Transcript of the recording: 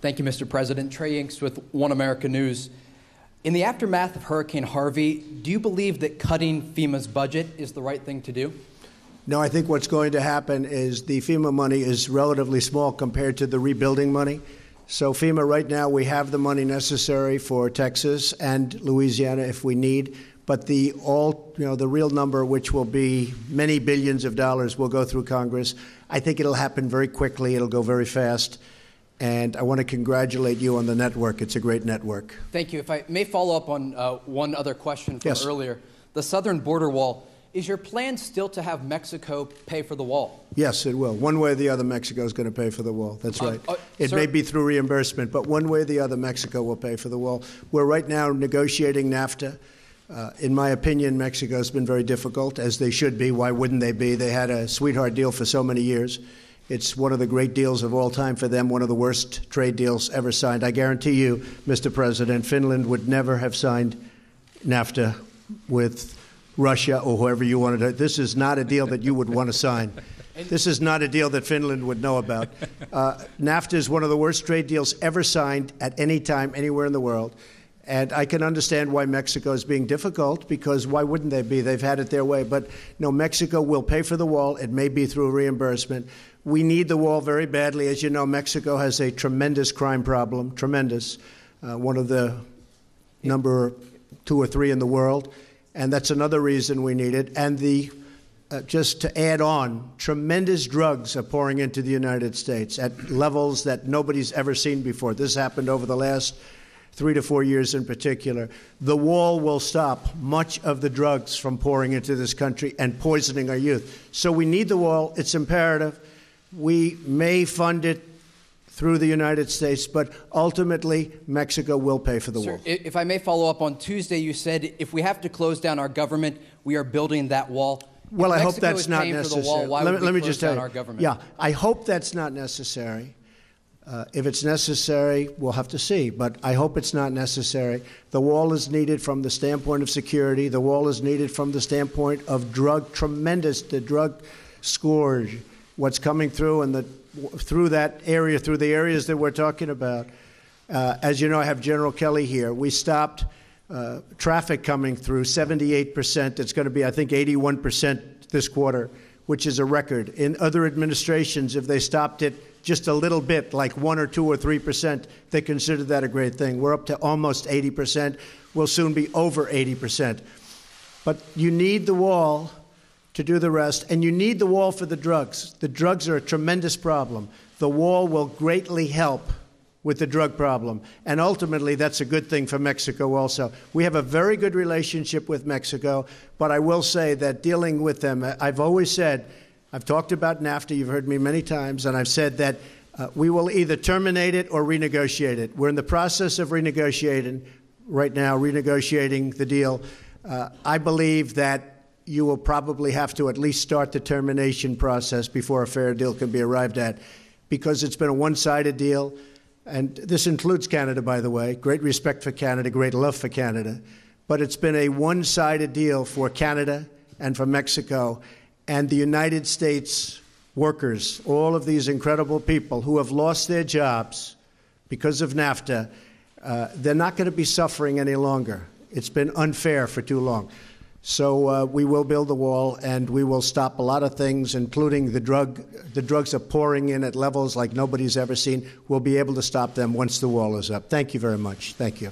Thank you, Mr. President. Trey Inks with One America News. In the aftermath of Hurricane Harvey, do you believe that cutting FEMA's budget is the right thing to do? No, I think what's going to happen is the FEMA money is relatively small compared to the rebuilding money. So FEMA right now, we have the money necessary for Texas and Louisiana if we need. But the real number, which will be many billions of dollars, will go through Congress. I think it'll happen very quickly. It'll go very fast. And I want to congratulate you on the network. It's a great network. Thank you. If I may follow up on one other question from Yes. earlier. The southern border wall, is your plan still to have Mexico pay for the wall? Yes, it will. One way or the other, Mexico is going to pay for the wall. That's right. It sir, may be through reimbursement, but one way or the other, Mexico will pay for the wall. We're right now negotiating NAFTA. In my opinion, Mexico's been very difficult, as they should be. Why wouldn't they be? They had a sweetheart deal for so many years. It's one of the great deals of all time for them, one of the worst trade deals ever signed. I guarantee you, Mr. President, Finland would never have signed NAFTA with Russia or whoever you wanted to. This is not a deal that you would want to sign. This is not a deal that Finland would know about. NAFTA is one of the worst trade deals ever signed at any time, anywhere in the world. And I can understand why Mexico is being difficult, because why wouldn't they be? They've had it their way. But no, Mexico will pay for the wall. It may be through reimbursement. We need the wall very badly. As you know, Mexico has a tremendous crime problem, tremendous, one of the number 2 or 3 in the world. And that's another reason we need it. And just to add on, tremendous drugs are pouring into the United States at levels that nobody's ever seen before. This happened over the last 3 to 4 years in particular. The wall will stop much of the drugs from pouring into this country and poisoning our youth. So we need the wall. It's imperative. We may fund it through the United States, but ultimately Mexico will pay for the wall. If I may follow up, on Tuesday you said if we have to close down our government, we are building that wall. Well, I hope Mexico that's is not paying necessary. For the wall, why would let we me just close tell down you. our government? Yeah, I hope that's not necessary. If it's necessary, we'll have to see. But I hope it's not necessary. The wall is needed from the standpoint of security. The wall is needed from the standpoint of the drug scourge, what's coming through and through that area, through the areas that we're talking about. As you know, I have General Kelly here. We stopped traffic coming through 78%. It's going to be, I think, 81% this quarter, which is a record. In other administrations, if they stopped it just a little bit, like 1 or 2 or 3%, they considered that a great thing. We're up to almost 80%. We'll soon be over 80%. But you need the wall to do the rest, and you need the wall for the drugs. The drugs are a tremendous problem. The wall will greatly help with the drug problem, and ultimately that's a good thing for Mexico also. We have a very good relationship with Mexico, but I will say that dealing with them, I've always said, I've talked about NAFTA, you've heard me many times, and I've said that we will either terminate it or renegotiate it. We're in the process of renegotiating right now, renegotiating the deal. I believe that you will probably have to at least start the termination process before a fair deal can be arrived at, because it's been a one-sided deal. And this includes Canada, by the way. Great respect for Canada, great love for Canada. But it's been a one-sided deal for Canada and for Mexico. And the United States workers, all of these incredible people who have lost their jobs because of NAFTA, they're not going to be suffering any longer. It's been unfair for too long. So we will build the wall, and we will stop a lot of things, including the drugs are pouring in at levels like nobody's ever seen. We'll be able to stop them once the wall is up. Thank you very much. Thank you.